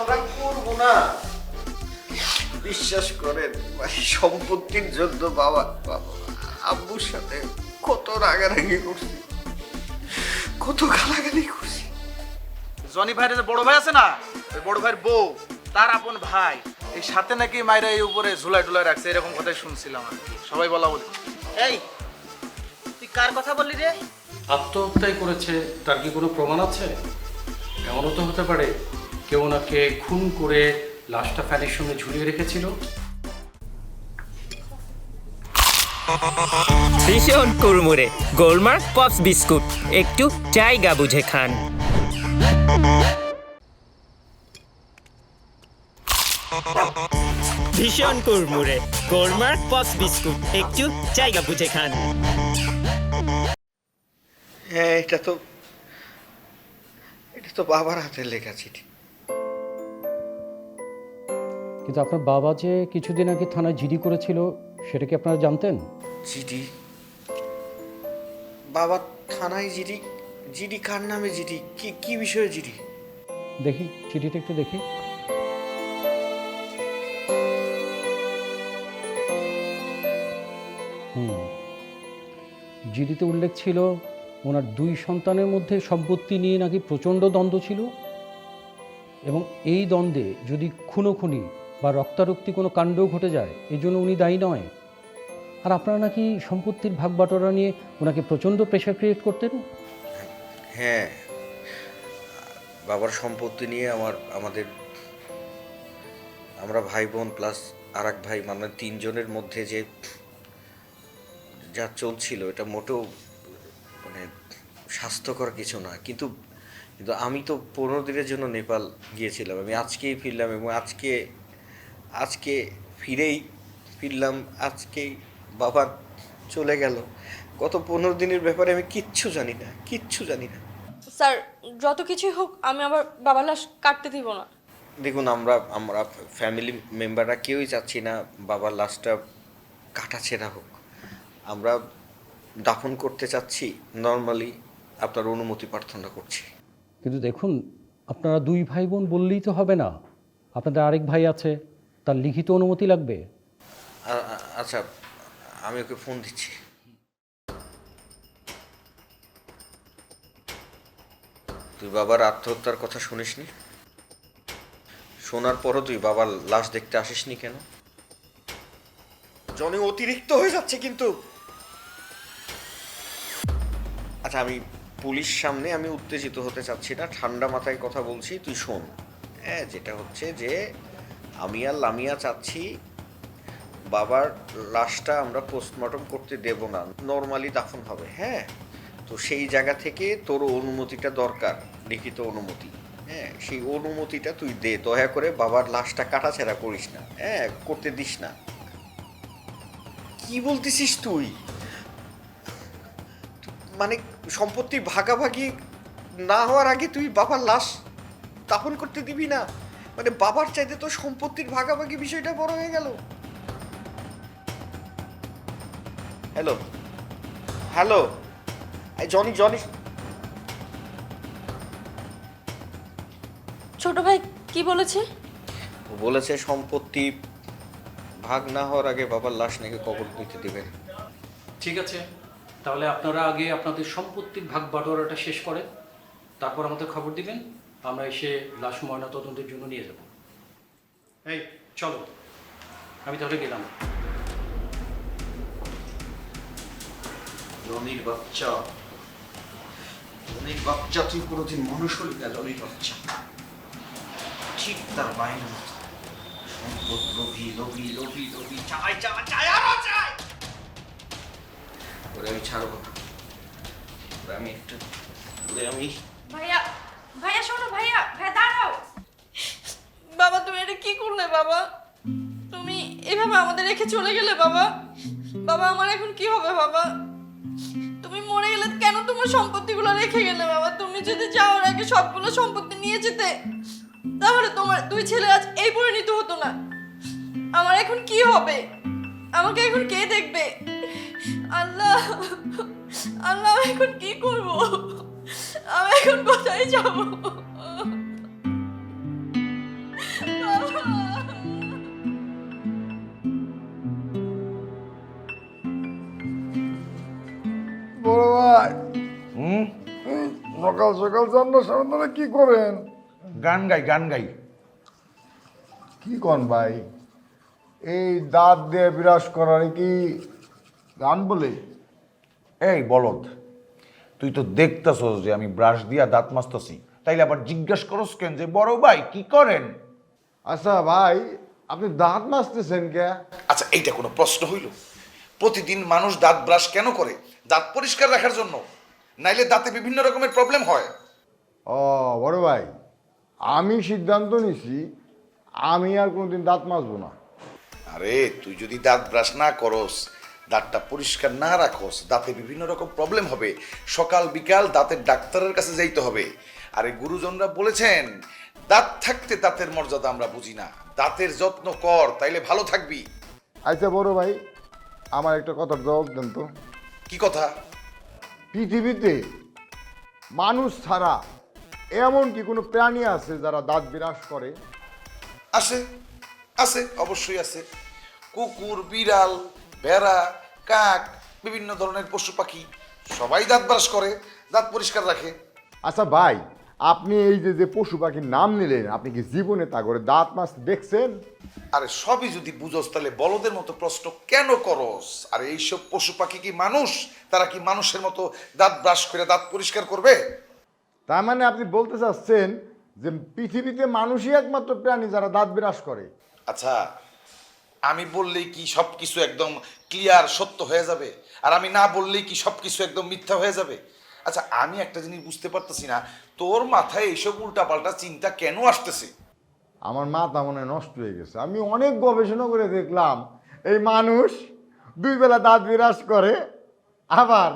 আমরা করবো না। বিশ্বাস করেন সম্পত্তির জন্য বাবা বাবা আব্বুর সাথে কত রাগারাগি করছি, কত গালাগালি করছি। জনি ভাইয়ের যে বড় ভাই আছে না, ওই বড় ভাইয়ের বউ তার আপন ভাই এই সাথে নাকি মাইরা এই উপরে ঝুলাই টুলাই রাখছে, এরকম কথাই শুনছিলাম আর কি, সবাই বলা বলি। এই তুই কার কথা বললি রে? আত্মহত্যাই করেছে তার কি কোনো প্রমাণ আছে? এমনও তো হতে পারে কেউ ওনাকে খুন করে লাশটা ফ্যানের সঙ্গে ঝুলিয়ে রেখেছিল। ভীষণ কুড়মুড়ে গোলমার্ক পপস বিস্কুট, একটু জায়গা বুঝে খান। ভীষণ কুড়মুড়ে গোলমার্ক পপস বিস্কুট, একটু জায়গা বুঝে খান। হ্যাঁ, এটা তো বাবার হাতে লেখা চিঠি। কিন্তু আপনার বাবা যে কিছুদিন আগে থানায় জিডি করেছিল সেটা কি আপনারা জানতেন? জিডি? বাবা থানায় জিডি? জিডি কার নামে জিডি? কি বিষয়ে জিডি? দেখি চিঠিটা একটু দেখি। জিডিতে উল্লেখ ছিল ওনার 2 সন্তানের মধ্যে সম্পত্তি নিয়ে নাকি প্রচণ্ড দ্বন্দ্ব ছিল এবং এই দ্বন্দ্বে যদি খুনোখুনি বা রক্তারক্তি কোনো কাণ্ডও ঘটে যায় এই জন্য উনি দায়ী নয়। আর আপনারা নাকি সম্পত্তির ভাগ বাটোয়ারা নিয়ে ওনাকে প্রচণ্ড প্রেশার ক্রিয়েট করতেন। হ্যাঁ, বাবার সম্পত্তি নিয়ে আমরা ভাই বোন প্লাস আর এক ভাই, মানে 3 জনের মধ্যে যে যা চলছিল এটা মোটেও মানে স্বাস্থ্যকর কিছু না। কিন্তু আমি তো 15 দিনের জন্য নেপাল গিয়েছিলাম। আমি আজকেই ফিরলাম এবং আজকে ফিরলাম। আজকেই বাবা চলে গেল। গত 15 দিনের ব্যাপারে আমি কিচ্ছু জানি না। স্যার যত কিছুই হোক আমি আবার বাবার লাশ কাটতে দিব না। দেখুন, আমরা ফ্যামিলি মেম্বাররা কেউই চাচ্ছি না বাবার লাশটা কাটাছেঁড়া হোক। আমরা দাফন করতে চাচ্ছি নর্মালি। আপনার অনুমতি প্রার্থনা করছি। কিন্তু দেখুন, আপনারা 2 ভাই বোন বললেই তো হবে না, আপনাদের আরেক ভাই আছে, তার লিখিত অনুমতি লাগবে। আচ্ছা, আমি ওকে ফোন দিচ্ছি। তুই বাবার আত্মহত্যার কথা শুনিসনি? শোনার পরও তুই বাবার লাশ দেখতে আসিসনি কেন? জনি অতিরিক্ত হয়ে যাচ্ছে কিন্তু। আচ্ছা, আমি পুলিশ সামনে আমি উত্তেজিত হতে চাচ্ছি না, ঠান্ডা মাথায় কথা বলছি, তুই শোন। হ্যাঁ, যেটা হচ্ছে যে আমি আর লামিয়া চাচ্ছি বাবার লাশটা আমরা পোস্টমর্টম করতে দেব না, নর্মালি দাফন হবে। হ্যাঁ, তো সেই জায়গা থেকে তোর অনুমতিটা দরকার, লিখিত অনুমতি। হ্যাঁ, সেই অনুমতিটা তুই দে দয়া করে। বাবার লাশটা কাটাছেঁড়া করিস না, হ্যাঁ, করতে দিস না। কি বলতেছিস তুই? মানে সম্পত্তি ভাগাভাগি না হওয়ার আগে তুই বাবার লাশ দাফন করতে দিবি না? মানে বাবার চাইতে তো সম্পত্তির ভাগাভাগি বিষয়টা বড় হয়ে গেল। হ্যালো, জনি ছোট ভাই কি বলেছে? ও বলেছে সম্পত্তি ভাগ না হওয়ার আগে বাবার লাশ নাকি কবর দিতে দেবেন। ঠিক আছে, তাহলে আপনারা আগে আপনাদের সম্পত্তির ভাগ বাটোয়ারাটা শেষ করেন, তারপর আমাদের খবর দিবেন, আমরা এসে লাশ ময়না তদন্তের জন্য নিয়ে যাব। এই চলো, আমি তাহলে গেলাম। জনির বাচ্চা তুই কোনোদিন মানুষ হলি না। জনির বাচ্চা ঠিক তার বাইরে সম্পদ লোভী চাই আরো চাই। ওরে আমি ছাড়বো না, ভাইয়া শোনো, ভাইয়া দাঁড়াও। বাবা তুমি এটা কি করলে? বাবা তুমি এভাবে আমাদের রেখে চলে গেলে। বাবা আমার এখন কি হবে? বাবা তুমি মরে গেলে কেন তোমার সম্পত্তিগুলো রেখে গেলে? বাবা তুমি যদি যাওয়ার আগে সবগুলো সম্পত্তি নিয়ে যেতে, তাহলে তোমার 2 ছেলে আজ এই পরিণতি হতো না। আমার এখন কি হবে? আমাকে এখন কে দেখবে? আল্লাহ আমি এখন কি করব? আমি এখন কোথায় যাব? সকাল সকাল জান্নার সামনে কি করেন? গান গাই। কি কন ভাই, এই দাঁত দিয়ে বিরাজ করার কি গান বলে? এই বলদ, তুই তো দেখতেছস যে আমি ব্রাশ দিয়া দাঁত মাজতাছি, তাইলে আবার জিজ্ঞেস করস কেন যে বড় ভাই কি করেন? আচ্ছা ভাই, আপনি দাঁত মাজতেছেন কে? আচ্ছা, এইটা কোনো প্রশ্ন হইল? প্রতিদিন মানুষ দাঁত ব্রাশ কেন করে? দাঁত পরিষ্কার রাখার জন্য, নাইলে দাঁতে বিভিন্ন রকমের প্রবলেম হয়। ও বড় ভাই, আমি সিদ্ধান্ত নিছি আমি আর কোনোদিন দাঁত মাজবো না। আরে তুই যদি দাঁত ব্রাশ না করস, দাঁতটা পরিষ্কার না রাখস, দাঁতে বিভিন্ন রকম প্রবলেম হবে। সকাল বিকাল দাঁতের ডাক্তারের কাছে যাইতে হবে। আরে গুরুজনরা বলেছেন, দাঁত থাকতে দাঁতের মর্যাদা আমরা বুঝি না। দাঁতের যত্ন কর, তাইলে ভালো থাকবি। আচ্ছা বড় ভাই, আমার একটা কথার জবাব দেন তো। কি কথা? পৃথিবীতে মানুষ ছাড়া এমন কি কোনো প্রাণী আছে যারা দাঁত বিরাজ করে? আছে, আছে, অবশ্যই আছে। কুকুর, বিড়াল, ভেড়া, কাক, বিভিন্ন ধরনের পশু পাখি সবাই দাঁত ব্রাশ করে, দাঁত পরিষ্কার রাখে। আচ্ছা ভাই, আপনি এই যে পশু পাখির নাম নিলেন, আপনি কি জীবনে তা করে দাঁত মাছ দেখছেন? আরে সবই যদি বুঝোস, তাহলে বলদের মতো প্রশ্ন কেন করস? আর এইসব পশু পাখি কি মানুষ? তারা কি মানুষের মতো দাঁত ব্রাশ করে দাঁত পরিষ্কার করবে? তার মানে আপনি বলতে চাচ্ছেন যে পৃথিবীতে মানুষই একমাত্র প্রাণী যারা দাঁত বিরাজ করে? আচ্ছা, আমি বললেই কি সব কিছু একদম ক্লিয়ার সত্য হয়ে যাবে? আর আমি না বললেই কি সব কিছু একদম মিথ্যা হয়ে যাবে? আচ্ছা, আমি একটা জিনিস বুঝতে পারতেছি না, তোর মাথায় এইসব উল্টাপাল্টা চিন্তা কেন আসতেছে? আমার মাথা মনে হয় নষ্ট হয়ে গেছে। আমি অনেক গবেষণা করে দেখলাম, এই মানুষ দুই বেলা দাঁত বিরাজ করে, আবার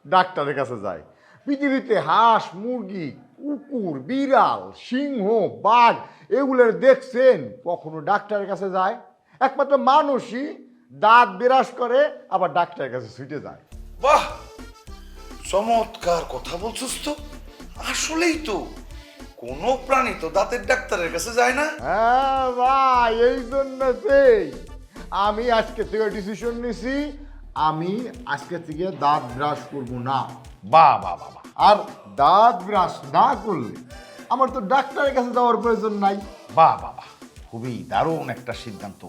ডাক্তারের কাছে যায়। পৃথিবীতে হাঁস, মুরগি, কুকুর, বিড়াল, সিংহ, বাঘ এগুলোর দেখছেন কখনো ডাক্তারের কাছে যায়? একমাত্র মানুষই দাঁত বিরাজ করে আবার ডাক্তারের কাছে ছুটে যায়। বাহ, চমৎকার কথা বলছিস তো। আসলেই তো কোনো প্রাণী তো দাঁতের ডাক্তারের কাছে যায় না। হ্যাঁ ভাই, এই জন্য সেই আমি আজকে থেকে ডিসিশন নিছি, আমি আজকে থেকে দাঁত ব্রাশ করব না। বাহ, আর দাঁত ব্রাশ না করলে আমার তো ডাক্তারের কাছে যাওয়ার প্রয়োজন নাই। বাহ, খুবই দারুণ একটা সিদ্ধান্ত।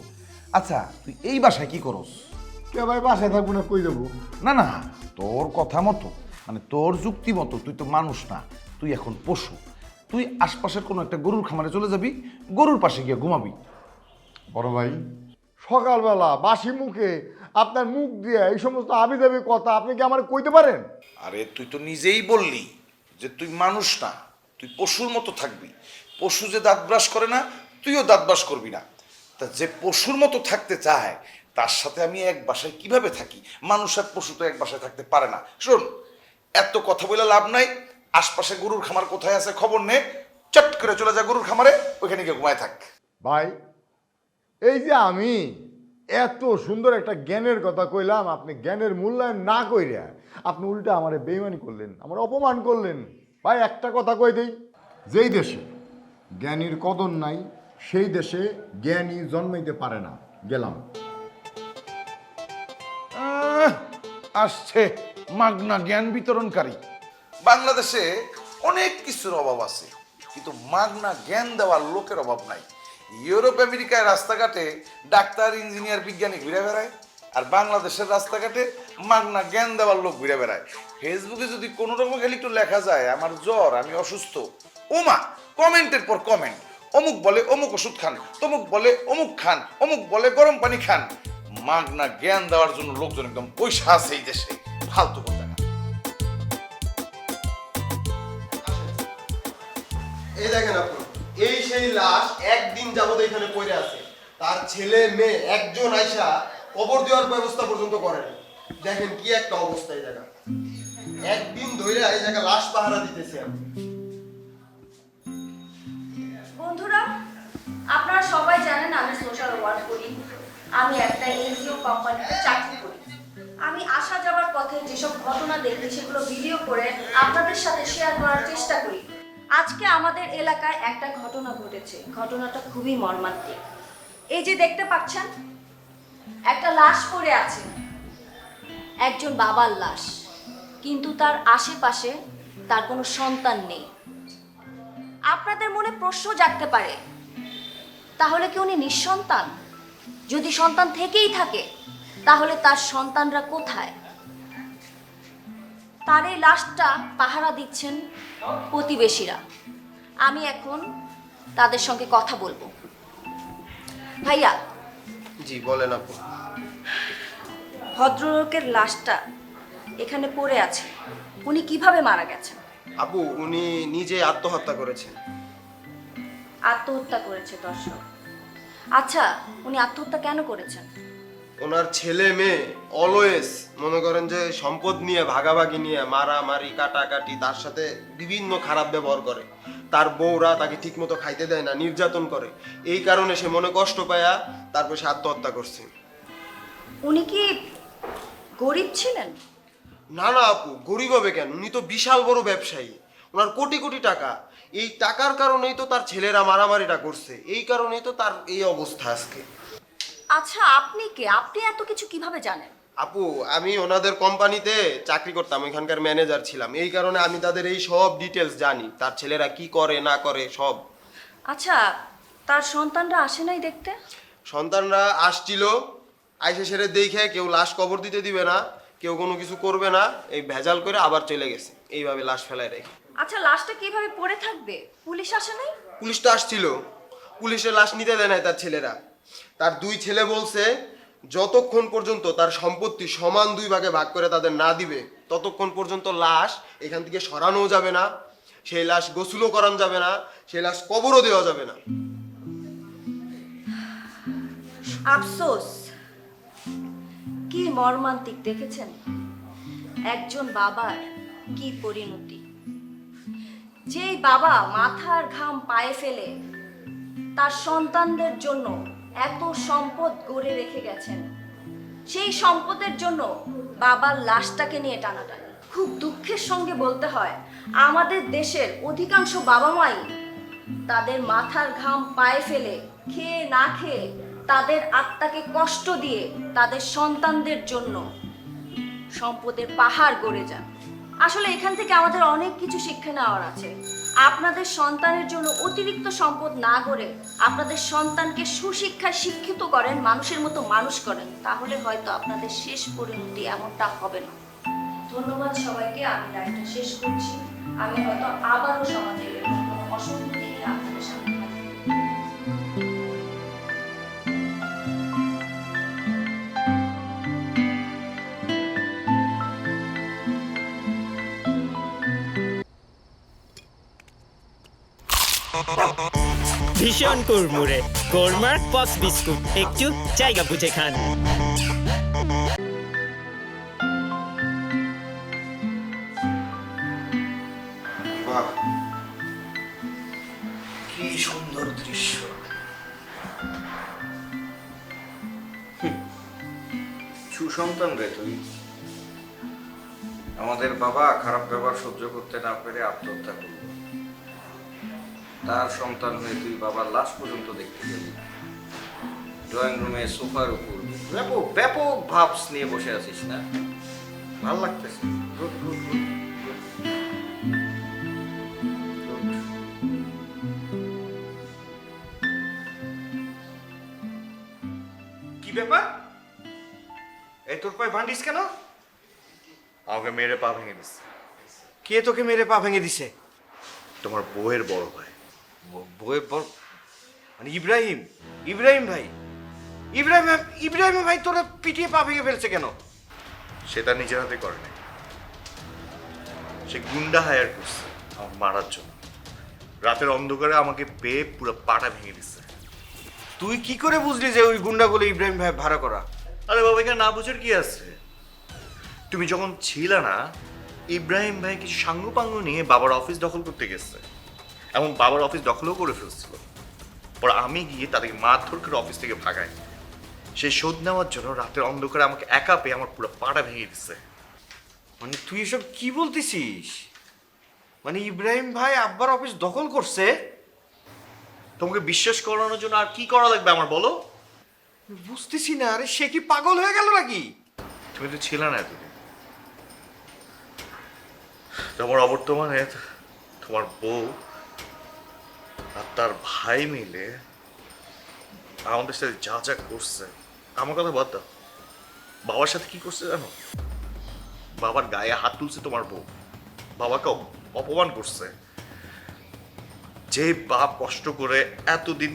আচ্ছা, তুই এই বাসায় কি করস? কে ভাই, বাসায় থাকবো না, কই যাবো? না, তোর কথা মতো, মানে তোর যুক্তি মতো তুই তো মানুষ না, তুই এখন পশু। তুই আশপাশের কোনো একটা গরুর খামারে চলে যাবি, গরুর পাশে গিয়ে ঘুমাবি। বড় ভাই, সকালবেলা বাসি মুখে আপনার মুখ দিয়ে এই সমস্ত আবিদাবি কথা আপনি কি আমার কইতে পারেন? আরে তুই তো নিজেই বললি যে তুই মানুষ না, তুই পশুর মতো থাকবি। পশু যে দাঁত ব্রাশ করে না, তুইও দাঁত ব্রাশ করবি না। তা যে পশুর মতো থাকতে চায়, তার সাথে আমি এক বাসায় কিভাবে থাকি? মানুষ আর পশু তো এক বাসায় থাকতে পারে না। শোন, এত কথা বলে লাভ নাই। আশপাশে গরুর খামার কোথায় আছে খবর নে, চট করে চলে যা গরুর খামারে, ওইখানে গিয়ে ঘুমায় থাক। ভাই, এই যে আমি এত সুন্দর একটা জ্ঞানের কথা কইলাম, আপনি জ্ঞানের মূল্যায়ন না কইরা আপনি উল্টা আমারে বেইমানি করলেন, আমার অপমান করলেন। ভাই, একটা কথা কই দেই, যেই দেশে জ্ঞানীর কদর নাই সেই দেশে জ্ঞানী জন্মাইতে পারে না। গেলাম। আসছে মাগনা জ্ঞান বিতরণকারী। বাংলাদেশে অনেক কিছুর অভাব আছে, কিন্তু মাগনা জ্ঞান দেওয়ার লোকের অভাব নাই। ইউরোপ আমেরিকায় রাস্তাঘাটে ডাক্তার, ইঞ্জিনিয়ার, বিজ্ঞানী ঘুরে বেড়ায়, আর বাংলাদেশের রাস্তাঘাটে মাগনা জ্ঞান দেওয়ার লোক ঘুরে বেড়ায়। ফেসবুকে যদি কোনো রকম খালি একটু লেখা যায় আমার জ্বর, আমি অসুস্থ, ওমা কমেন্টের পর কমেন্ট। অমুক বলে অমুক ওষুধ খান, তমুক বলে অমুক খান, অমুক বলে গরম পানি খান। মাগনা জ্ঞান দেওয়ার জন্য লোকজন একদম পয়সা আছে এই দেশে, ফালতু কথা না। এই দেখেন আপনি, এই সেই লাশ একদিন যাবত এখানে পড়ে আছে। তার ছেলে মেয়ে একজন আইসা কবর দেওয়ার ব্যবস্থা পর্যন্ত করেন। দেখেন কি একটা অবস্থা এই জায়গা। একদিন ধরে এই জায়গা লাশ পাহারা দিতেছে। বন্ধুরা, আপনারা সবাই জানেন আমি সোশ্যাল ওয়ার্ক করি। আমি একটা এনজিও কোম্পানিতে চাকরি করি। আমি আসা যাওয়ার পথে যেসব ঘটনা দেখি সেগুলো ভিডিও করে আপনাদের সাথে শেয়ার করার চেষ্টা করি। আজকে আমাদের এলাকায় একটা ঘটনা ঘটেছে। ঘটনাটা খুবই মর্মান্তিক। এই যে দেখতে পাচ্ছেন, একটা লাশ পড়ে আছে, একজন বাবার লাশ, কিন্তু তার আশেপাশে তার কোনো সন্তান নেই। আপনাদের মনে প্রশ্ন জাগতে পারে, তাহলে কি উনি নিঃসন্তান? যদি সন্তান থেকেই থাকে তাহলে তার সন্তানরা কোথায়? তার এই লাশটা পাহারা দিচ্ছেন প্রতিবেশীরা। আমি এখন তাদের সঙ্গে কথা বলবো। ভাইয়া, জি বলেন আপু। ভদ্রলোকের লাশটা এখানে পড়ে আছে, উনি কিভাবে মারা গেছেন? আপু উনি নিজে আত্মহত্যা করেছেন। আত্মহত্যা করেছে দর্শক। আচ্ছা, উনি আত্মহত্যা কেন করেছেন? ওনার ছেলে মেয়ে অলওয়েজ মনে করেন যে সম্পদ নিয়ে ভাগাভাগি নিয়ে মারামারি কাটাকাটি, তার সাথে বিভিন্ন খারাপ ব্যবহার করে। তার বউরা তাকে ঠিকমতো খাইতে দেয় না, নির্যাতন করে। এই কারণে সে মনে কষ্ট পায়া তারপর সে আত্মহত্যা করছে। উনি কি গরিব ছিলেন? না না আপু, গরিব হবে কেন? উনি তো বিশাল বড় ব্যবসায়ী, ওনার কোটি কোটি টাকা। এই টাকার কারণেই তো তার ছেলেরা মারামারিটা করছে, এই কারণেই তো তার এই অবস্থা আজকে। আচ্ছা, আপনি কে? আপনি এত কিছু কিভাবে জানেন? আপু আমি ওনাদের কোম্পানিতে চাকরি করতাম, এখানকার ম্যানেজার ছিলাম, এই কারণে আমি তাদের এই সব ডিটেলস জানি, তার ছেলেরা কি করে না করে সব। আচ্ছা, তার সন্তানরা আসে নাই দেখতে? সন্তানরা আসছিল, আইসে সেরে দেখে কেউ লাশ কবর দিতে দিবে না, কেউ কোনো কিছু করবে না, এই ভেজাল করে আবার চলে গেছে, এইভাবে লাশ ফেলায় রেখে। আচ্ছা, লাশটা কিভাবে পড়ে থাকবে? পুলিশ আসে নাই? পুলিশ তো আসছিল, পুলিশের লাশ নিতে দেয় নাই তার ছেলেরা। তার দুই ছেলে বলছে যতক্ষণ পর্যন্ত তার সম্পত্তি সমান দুই ভাগে ভাগ করে তাদের না দিবে ততক্ষণ পর্যন্ত লাশ এখান থেকে সরানোও যাবে না, সেই লাশ গোসলও করানো যাবে না, সেই লাশ কবরও দেওয়া যাবে না। আফসোস, কি মর্মান্তিক দেখেছেন একজন বাবার কি পরিণতি। যেই বাবা মাথার ঘাম পায়ে ফেলে তার সন্তানদের জন্য এত সম্পদ গড়ে রেখে গেছেন, সেই সম্পদের জন্য বাবার লাশটাকে নিয়ে টানাটানি। খুব দুঃখের সঙ্গে বলতে হয়, আমাদের দেশের অধিকাংশ বাবা মাই তাদের মাথার ঘাম পায়ে ফেলে, খেয়ে না খেয়ে, তাদের আত্মাকে কষ্ট দিয়ে তাদের সন্তানদের জন্য সম্পদের পাহাড় গড়ে যান। আসলে এখান থেকে আমাদের অনেক কিছু শিক্ষা নেওয়ার আছে। আপনাদের সন্তানের জন্য অতিরিক্ত সম্পদ না গড়ে আপনাদের সন্তানকে সুশিক্ষায় শিক্ষিত করেন, মানুষের মতো মানুষ করেন, তাহলে হয়তো আপনাদের শেষ পরিণতি এমনটা হবে না। ধন্যবাদ সবাইকে। আমি লাইনটা শেষ করছি। আমি হয়তো আবারও সমাজের এরকম কোনো অসঙ্গতি নিয়ে আপনাদের সামনে থাকবো। ভীষণ কুড়মুড়ে গোলমার্ক পপস বিস্কুট, একটু জায়গা বুঝে খান। বাহ, কি সুন্দর দৃশ্য। সুসন্তান রে তুই। আমাদের বাবা খারাপ ব্যবহার সহ্য করতে না পেরে আত্মহত্যা করল, তার সন্তান হয়ে তুই বাবার লাশ পর্যন্ত দেখতে গেলি। ড্রয়িং রুমে সোফার উপর ব্যাপক ব্যাপক ভাবস নিয়ে বসে আছিস না? ভাল লাগতেছে। Good good good. কি ব্যাপার? এই তোর পায়ে বান্ডিস কেন? আমাকে মেরে পা ভেঙে দিচ্ছে। কে তোকে মেরে পা ভেঙে দিছে? তোমার বউয়ের বড় ভাই। বউয়ের বড় মানে ইব্রাহিম? ইব্রাহিম ভাই? ইব্রাহিম ভাই তোরা পিটিয়ে পা ভেঙে ফেলছে কেন? সে তার নিজের হাতে করে নাই, সে গুন্ডা হায়ার করছে আমার মারার জন্য। রাতের অন্ধকারে আমাকে পেয়ে পুরো পাটা ভেঙে দিচ্ছে। তুই কি করে বুঝলি যে ওই গুন্ডাগুলো ইব্রাহিম ভাই ভাড়া করা? আরে বাবা, এখানে না বুঝার কি আছে? তুমি যখন ছিলে না, ইব্রাহিম ভাই কিছু সাঙ্গপাঙ্গ নিয়ে বাবার অফিস দখল করতে গেছে, এবং বাবার অফিস দখলও করে ফেলছিল। পর আমি গিয়ে তাদেরকে মারধর করে অফিস থেকে ভাগাই। সে শোধ নেওয়ার জন্য রাতের অন্ধকারে আমাকে একা পেয়ে আমার পুরো পাটা ভেঙে দিচ্ছে। মানে তুই এসব কি বলতেছিস? মানে ইব্রাহিম ভাই আব্বার অফিস দখল করছে? তোমাকে বিশ্বাস করানোর জন্য আর কি করা লাগবে আমার বলো? বুঝতেছি না। আরে সে কি পাগল হয়ে গেল নাকি? তুমি তো ছিলে না এতদিন। তোমার অবর্তমানে তোমার বউ আর তার ভাই মিলে আমাদের সাথে যা যা করছে, আমার কথা বাদ দাও, বাবার সাথে কি করছে জানো? বাবার গায়ে হাত তুলছে তোমার বউ, বাবাকে অপমান করছে। যে বাপ কষ্ট করে এতদিন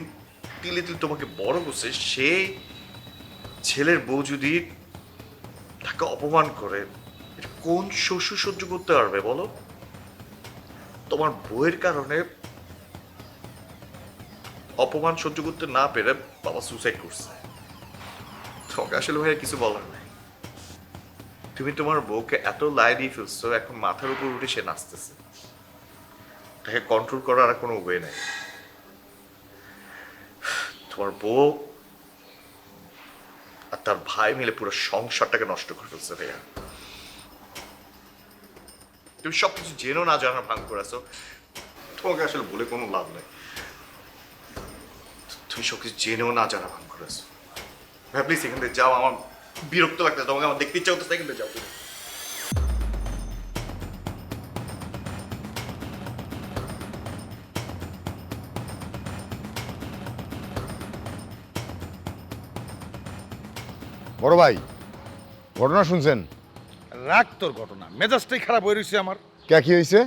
তিলে তিল তোমাকে বড় করছে, সেই ছেলের বউ যদি তাকে অপমান করে, এটা কোন শ্বশুর সহ্য করতে পারবে বলো? তোমার বউয়ের কারণে অপমান সহ্য করতে না পেরে বাবা সুসাইড করছে। তোমাকে আসলে ভাইয়া কিছু বলার নাই। তুমি তোমার বউকে এত লাই দিয়ে ফেলছো, এখন মাথার উপর উঠে সে নাচতেছে। তাকে কন্ট্রোল করার আর কোনো উপায় নাই। তোমার বউ আর তার ভাই মিলে পুরো সংসারটাকে নষ্ট করে ফেলছে ভাইয়া। তুমি সবকিছু জেনো না জানার ভাঙ করেছো, তোমাকে আসলে বলে কোনো লাভ নেই। তুমি সবকিছু জেনেও না জানা ভাঙ করেছো। ভাই প্লিজ এখান থেকে যাও, আমার বিরক্ত লাগতেছে, তোমাকে আমার দেখতে ইচ্ছা করতেছে, এখান থেকে যাও তুমি। বড় ভাই, ঘটনা শুনছেন? রাগ তোর ঘটনা, মেজাজটাই খারাপ হয়ে রয়েছে আমার। কি হয়েছে?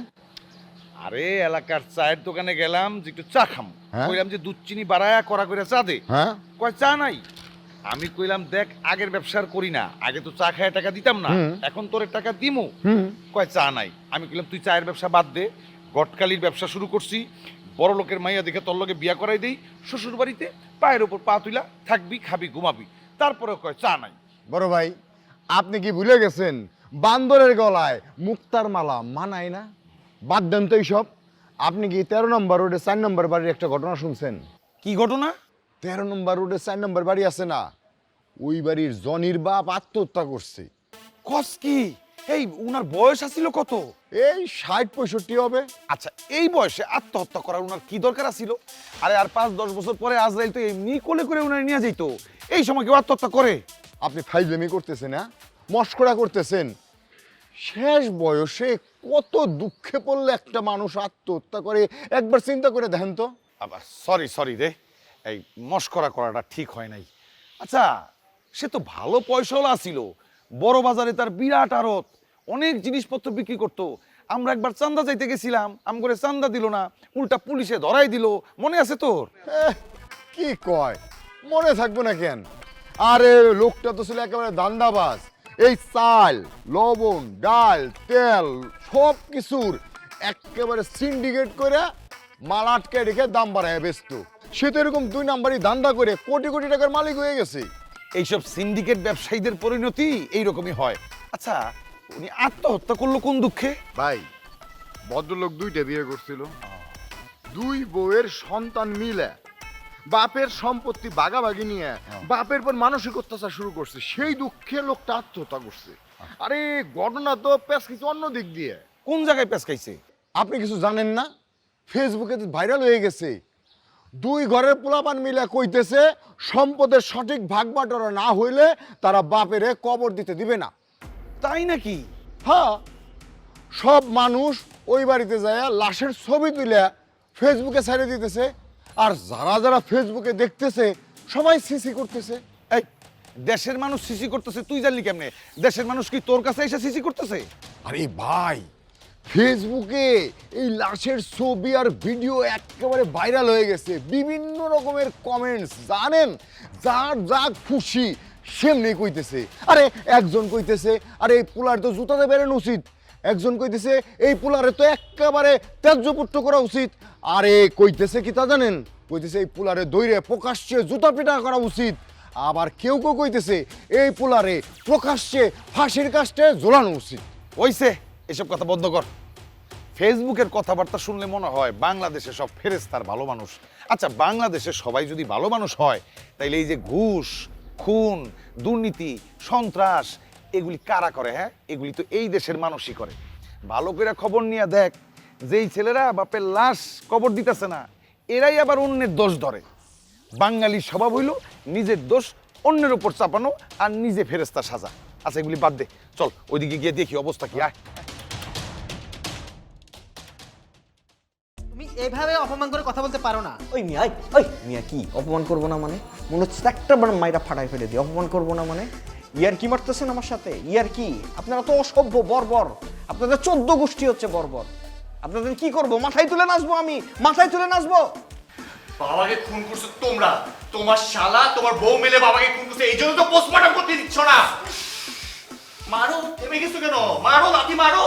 আরে এলাকার চায়ের দোকানে গেলাম যে একটু চা খাম, হ্যাঁ? কইলাম যে দুধ চিনি বাড়ায়া করা করে চা দে। হ্যাঁ, কয় চা নাই। আমি কইলাম দেখ আগের ব্যবসার করি না, আগে তো চা খায় টাকা দিতাম না, এখন তোর টাকা দিমু। কয় চা নাই। আমি কইলাম তুই চায়ের ব্যবসা বাদ দে, গটকালির ব্যবসা শুরু করছি, বড় লোকের মাইয়া দেখে তোর লগে বিয়া করাই দেই, শ্বশুর বাড়িতে পায়ের ওপর পা তুইলা থাকবি, খাবি, ঘুমাবি। তারপরে কয় চা নাই। বড় ভাই, আপনি কি ভুলে গেছেন বান্দরের গলায় মুক্তার মালা মানায় না? বাদ দেন তো এইসব। আপনি কি 13 নম্বর রোডে 4 নম্বর বাড়ির একটা ঘটনা শুনছেন? কি ঘটনা? 13 নম্বর রোডে 4 নম্বর বাড়ি আছে না, ওই বাড়ির জনির বাপ আত্মহত্যা করছে। কস কি? এই উনার বয়স আছিল কত? এই 60-65 হবে। আচ্ছা, এই বয়সে আত্মহত্যা করার উনার কি দরকার ছিল? আরে আর 5-10 বছর পরে আজরাইল তো এমনি কোলে করে উনার নিয়ে যেত। এই সময় কেউ আত্মহত্যা করে? আপনি ফাইজলামি করতেছেন, হ্যাঁ, মস্করা করতেছেন। শেষ বয়সে কত দুঃখে পড়লে একটা মানুষ আত্মহত্যা করে, একবার চিন্তা করে দেখেন তো। আবার সরি রে, এই মস্করা করাটা ঠিক হয় নাই। আচ্ছা, সে তো ভালো পয়সাওয়ালা ছিল, বড় বাজারে তার বিরাট আড়ত, অনেক জিনিসপত্র বিক্রি করতো। আমরা একবার চান্দা চাইতে গেছিলাম, আম করে চান্দা দিল না, উল্টা পুলিশে ধরাই দিল। মনে আছে তোর? কি কয়, মনে থাকবো না কেন? আরে লোকটা তো ছিল একেবারে দান্দাবাজ। এই চাল, লবণ, ডাল, তেল সব কিছুর একেবারে সিন্ডিকেট করে মাল আটকে রেখে দাম বাড়ায় ব্যস্ত। সে তো এরকম 2 নাম্বারই ধান্দা করে কোটি কোটি টাকার মালিক হয়ে গেছে। এইসব সিন্ডিকেট ব্যবসায়ীদের পরিণতি এইরকমই হয়। আচ্ছা, উনি আত্মহত্যা করলো কোন দুঃখে? ভাই, ভদ্রলোক 2টা বিয়ে করছিল, 2 বউয়ের সন্তান মিলে বাপের সম্পত্তি ভাগাভাগি নিয়ে বাপের পর মানসিক অত্যাচার শুরু করছে। সেই দুঃখে লোকটা আত্মহত্যা করছে। আরে ঘটনা তো পেশ কিছু অন্য দিক দিয়ে। কোন জায়গায় পেঁচকাইছে? আপনি কিছু জানেন না? ফেসবুকে ভাইরাল হয়ে গেছে। 2 ঘরের পোলাপান মিলে কইতেছে সম্পদের সঠিক ভাগ বাটোয়ারা না হইলে তারা বাপেরে কবর দিতে দিবে না। তাই নাকি? হ্যাঁ, সব মানুষ ওই বাড়িতে যায় লাশের ছবি তুলে ফেসবুকে ছেড়ে দিতেছে। আর যারা যারা ফেসবুকে দেখতেছে সবাই সিসি করতেছে। এই দেশের মানুষ সিসি করতেছে, তুই জানলি কেমনে? দেশের মানুষ কি তোর কাছে এসে সিসি করতেছে? আরে ভাই, ফেসবুকে এই লাশের ছবি আর ভিডিও একেবারে ভাইরাল হয়ে গেছে। বিভিন্ন রকমের কমেন্টস, জানেন, যার যা খুশি সেমনি কইতেছে। আরে একজন কইতেছে আরে এই পোলার তো জুতাতে বেরোনো উচিত, একজন কইতেছে এই পোলারে তো একেবারে ত্যায্যপুত্র করা উচিত। আরে কইতেছে কি তা জানেন? কইতেছে এই পোলারে দইরে প্রকাশ্যে জুতা পিটা করা উচিত। আবার কেউ কেউ কইতেছে এই পোলারে প্রকাশ্যে ফাঁসির কাস্টে ঝোলানো উচিত। ওইছে, এসব কথা বন্ধ কর। ফেসবুকের কথাবার্তা শুনলে মনে হয় বাংলাদেশে সব ফেরেস্তার ভালো মানুষ। আচ্ছা, বাংলাদেশে সবাই যদি ভালো মানুষ হয়, তাইলে এই যে ঘুষ, খুন, দুর্নীতি, সন্ত্রাস এগুলি কারা করে? হ্যাঁ, এগুলি তো এই দেশের মানুষই করে। ভালো করে খবর নিয়ে দেখ, যেই ছেলেরা বাপের লাশ কবর দিতেছে না, এরাই আবার অন্যের দোষ ধরে। বাঙালির স্বভাব হইল নিজের দোষ অন্যের উপর চাপানো আর নিজে ফেরেস্তা সাজা। আচ্ছা, এগুলি বাদ দে, চল ওইদিকে গিয়ে দেখি অবস্থা কি। আয়। তুমি এইভাবে অপমান করে কথা বলতে পারো না। ওই মিয়া ওই মিয়া কি অপমান করবো না মানে? মনে হচ্ছে একটা বার মাইরা ফাটাই ফেলে দিই। অপমান করবো না মানে? ইয়ার কি মারতেছেন আমার সাথে? ইয়ার কি? আপনারা তো অসভ্য, বর্বর। আপনাদের 14 গোষ্ঠী হচ্ছে বর্বর। আপনাদের কি করব? মাথায় তুলে নাচবো আমি, মাথায় তুলে নাচবো। বাবাকে খুন করছো তোমরা, তোমার শালা তোমার বউ মিলে বাবাকে খুন করছে, এই জন্য তো পোস্টমর্টম করতে দিচ্ছ না। মারো, থেমে গেছো কেন? মারো, লাথি মারো।